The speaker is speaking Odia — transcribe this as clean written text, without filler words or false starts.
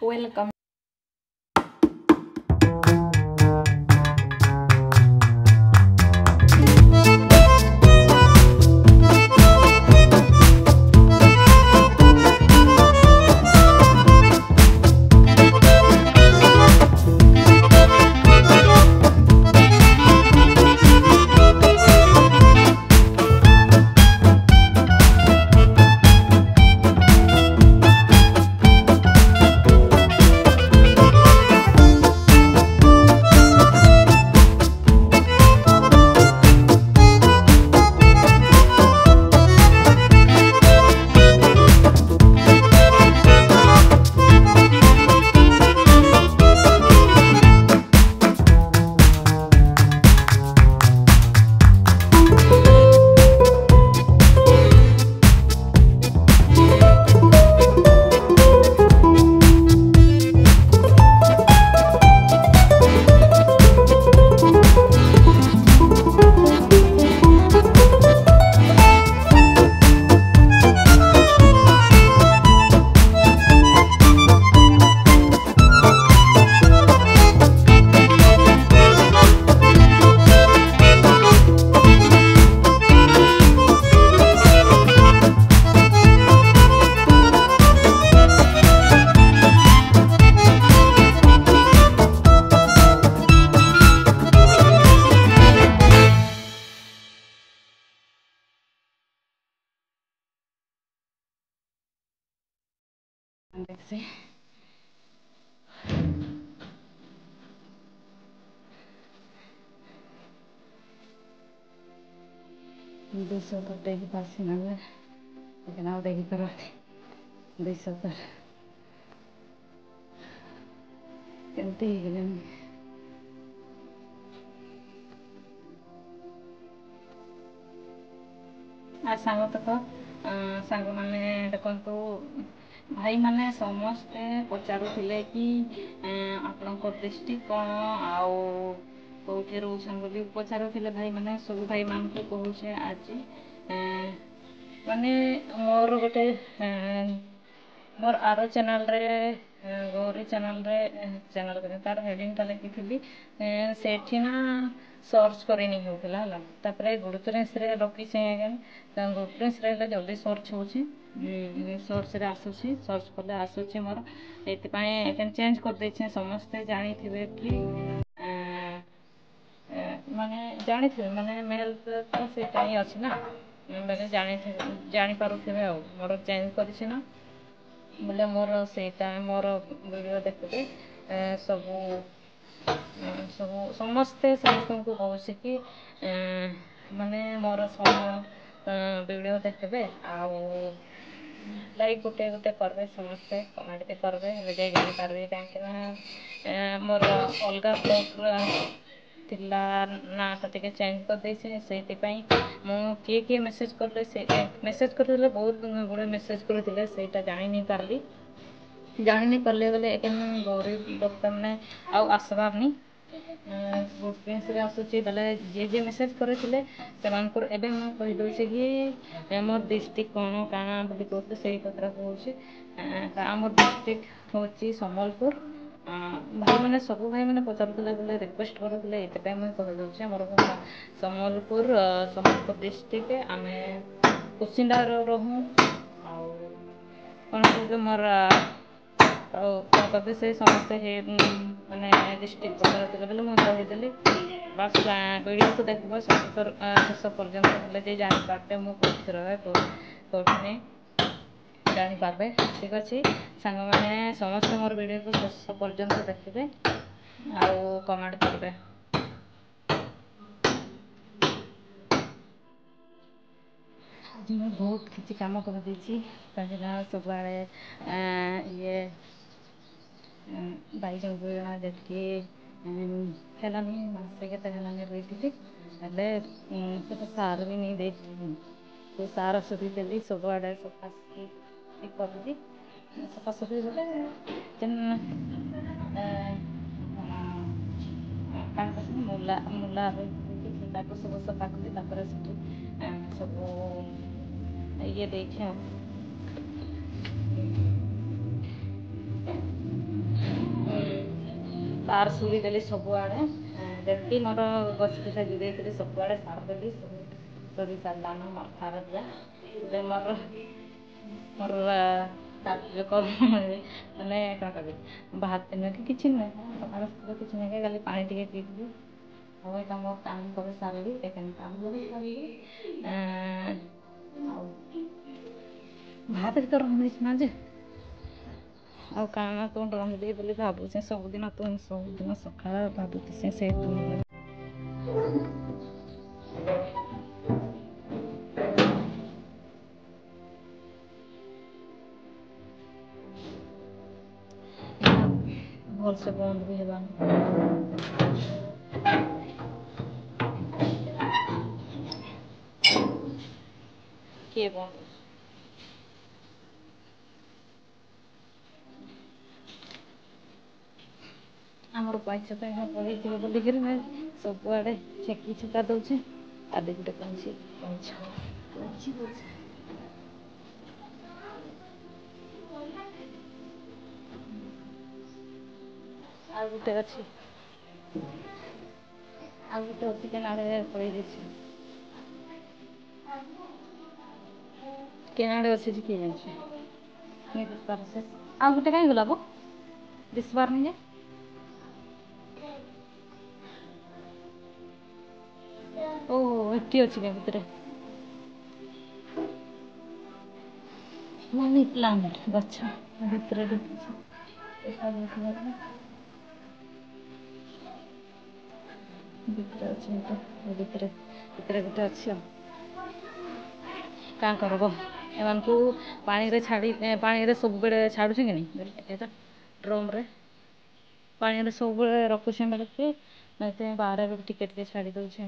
Welcome. দেখছি দুশো তো দেখি পাচ্ছি না যে এখানেও দেখি পারছি 200 କେମିତି ହେଇଗଲାଣି ସାଙ୍ଗ ତକ ସାଙ୍ଗମାନେ ଦେଖନ୍ତୁ ଭାଇମାନେ ସମସ୍ତେ ପଚାରୁଥିଲେ କି ଆପଣଙ୍କ ଡିଷ୍ଟ୍ରିକ୍ଟ କ'ଣ ଆଉ କେଉଁଠି ରହୁଛନ୍ତି ବୋଲି ପଚାରୁଥିଲେ ଭାଇମାନେ ସବୁ ଭାଇମାନଙ୍କୁ କହୁଛେ ଆଜି ମାନେ ମୋର ଗୋଟେ ମୋର ଆର ଚ୍ୟାନେଲରେ ଗୌରୀ ଚ୍ୟାନେଲ ତାର ହେଡ଼ିଂଟା ଲେଖିଥିଲି ସେଠି ନା ସର୍ଚ୍ଚ କରିନି ହେଉଥିଲା ହେଲା ତାପରେ ଗୁଡ଼ୁତୁରେନ୍ସରେ ରଖିଛେ ଗୁଡ଼ୁତୁରେନ୍ସରେ ହେଲେ ଜଲ୍ଦି ସର୍ଚ୍ଚ ହେଉଛି ସର୍ଚ୍ଚରେ ଆସୁଛି ସର୍ଚ୍ଚ କଲେ ଆସୁଛି ମୋର ଏଥିପାଇଁ ଏখানে ଚେଞ୍ଜ କରିଦେଇଛେ ସମସ୍ତେ ଜାଣିଥିବେ କି ମାନେ ଜାଣିଥିବେ ମାନେ ମେଲ୍ ତ ସେଇଟା ହିଁ ଅଛି ନା ମାନେ ଜାଣିପାରୁଥିବେ ଆଉ ମୋର ଚେଞ୍ଜ କରିଛି ନା ବୋଲେ ମୋର ସେଇଟା ମୋର ଭିଡ଼ିଓ ଦେଖିବେ ସବୁ ସମସ୍ତେ ସମସ୍ତଙ୍କୁ କହୁଛି କି ମାନେ ମୋର ଭିଡ଼ିଓ ଦେଖିବେ ଆଉ ଲାଇକ୍ ଗୋଟେ କରିବେ ସମସ୍ତେ କମେଣ୍ଟ ବି କରିବେ ହେଲେ ଯାଇ ଜାଣିପାରିବେ କାହିଁକିନା ମୋର ଅଲଗା ବ୍ଲଗ୍ର ଥିଲା ନାଁଟା ଟିକେ ଚେଞ୍ଜ କରିଦେଇଛି ସେଇଥିପାଇଁ ମୁଁ କିଏ ମେସେଜ୍ କଲେ ମେସେଜ୍ କରିଥିଲେ ବହୁତ ଗୁଡ଼େ ମେସେଜ୍ କରିଥିଲେ ସେଇଟା ଜାଣିନି ପାରିଲି ଗଲେ ଗରିବ ଲୋକମାନେ ଆଉ ଆସିବାରନି ଗୁଡ଼ୁତୁରେନ୍ସରେ ଆସୁଛି ବେଲେ ଯିଏ ମେସେଜ୍ କରିଥିଲେ ସେମାନଙ୍କର ଏବେ ମୁଁ କହିଦେଉଛି କି ଆମର ଡିଷ୍ଟ୍ରିକ୍ଟ କ'ଣ କାଣା ବୋଲି କହୁଥିଲେ ସେଇ କଥାଟା କହୁଛି ଆମର ଡିଷ୍ଟ୍ରିକ୍ଟ ହେଉଛି ସମ୍ବଲପୁର ଭାଇମାନେ ସବୁ ଭାଇମାନେ ପଚାରୁଥିଲେ ବୋଲେ ରିକ୍ୱେଷ୍ଟ କରୁଥିଲେ ଏଥିପାଇଁ ମୁଁ କହିଦେଉଛି ଆମର ସମ୍ବଲପୁର ଡିଷ୍ଟ୍ରିକ୍ଟ ଆମେ କୁସିଣ୍ଡାରେ ରହୁଁ ଆଉ କ'ଣ କହୁଛୁ ମୋର ଆଉ ତାପରେ ସେ ସମସ୍ତେ ମାନେ ଡିଷ୍ଟ୍ରିକ୍ଟ ପଚାରୁଥିଲେ ବୋଲି ମୁଁ କହିଦେଲି ବାସ୍ ଭିଡ଼ିଓକୁ ଦେଖିବ ଶେଷ ପର୍ଯ୍ୟନ୍ତ ହେଲେ ଯେ ଜାଣିପାରିବେ ମୁଁ କେଉଁଠି ରହେ କେଉଁଠି ନେଇ ଜାଣିପାରିବେ ଠିକ୍ ଅଛି ସାଙ୍ଗମାନେ ସମସ୍ତେ ମୋର ଭିଡ଼ିଓକୁ ଶେଷ ପର୍ଯ୍ୟନ୍ତ ଦେଖିବେ ଆଉ କମେଣ୍ଟ କରିବେ ଆଜି ମୁଁ ବହୁତ କିଛି କାମ କରିଦେଇଛି କାହିଁକିନା ସବୁଆଡ଼େ ଇଏ ବାଇଗଣ ଯେତିକି ହେଲାନି ମାସେ କେତେ ହେଲାନି ରହିଥିଲି ହେଲେ ସେଟା ସାର ବି ନେଇ ଦେଇଛି ସେ ସାର ସୁରି ଦେଲି ସବୁଆଡ଼େ ସଫାସୁଫି କରୁଛି ସଫାସୁଫି ବୋଲେ କାଣା କହୁଛନ୍ତି ମୂଲା ରହିକି ତାକୁ ସବୁ ସଫା କରି ତାପରେ ସେଠି ସବୁ ଇଏ ଦେଇଛି ଆଉ तार सुरी देली सबुआड़े देखी मोर गछ पिछा जुड़े सबुआड़े सार देली सरी सारान मोर सार दिया मोर मोर ମାନେ କ'ଣ କହିବି ଭାତ ନୁହେଁ କି କିଛି ନୁହେଁ ସକାଳ ସକାଳ କିଛି ନାହିଁ ଖାଲି ପାଣି ଟିକେ ପିଇଥିଲି ଆଉ ଏଇଟା ମୋ କାମ କରି ସାରିଲି ଦେଖେନି କାମ କରି ସାରିଲି ଆଉ ଭାତ ତ ରନ୍ଧିଛି ନା ଯେ ଆଉ କାଣା ତୁ ରନ୍ଧିଦେବି ବୋଲି ଭାବୁଛେ ସବୁଦିନ ସକାଳ ଭାବୁଛି ସେ ଭଲସେ ବନ୍ଦ ବି ହେବାନି କିଏ ବନ୍ଦ ଆମର ପଇସା ତ ପଳେଇଥିବ ବୋଲିକିରି ସବୁଆଡ଼େ ଛେକି ଛୁକା ଦେଉଛି ଆଦି ଗୋଟେ କହୁଛି ଆଉ ଗୋଟେ ଅଛି କେନାରେ ପଳେଇ ଯାଇଛି କେନାଡ଼େ ଅଛି ଯେ କିଏ ଜାଣିଛି ଆଉ ଗୋଟେ କାହିଁ ଗଲା ବୋ ଦିଶିବାରନି ଯେ ଓହୋ ଏଠି ଅଛି କା ଭିତରେ ମନି ପ୍ଲାଣ୍ଟ ଗଛ ଭିତରେ ଭିତରେ ଅଛି ଭିତରେ ଗୋଟେ ଅଛି ଆଉ କାଁ କରବ ଏମାନଙ୍କୁ ପାଣିରେ ସବୁବେଳେ ଛାଡ଼ୁଛି କି ନାଇଁ ଡ୍ରମ୍ରେ ପାଣିରେ ସବୁବେଳେ ରଖୁଛି ବେଳକୁ ନାଇଁ ବାହାରେ ଟିକେ ଟିକେ ଛାଡ଼ି ଦେଉଛି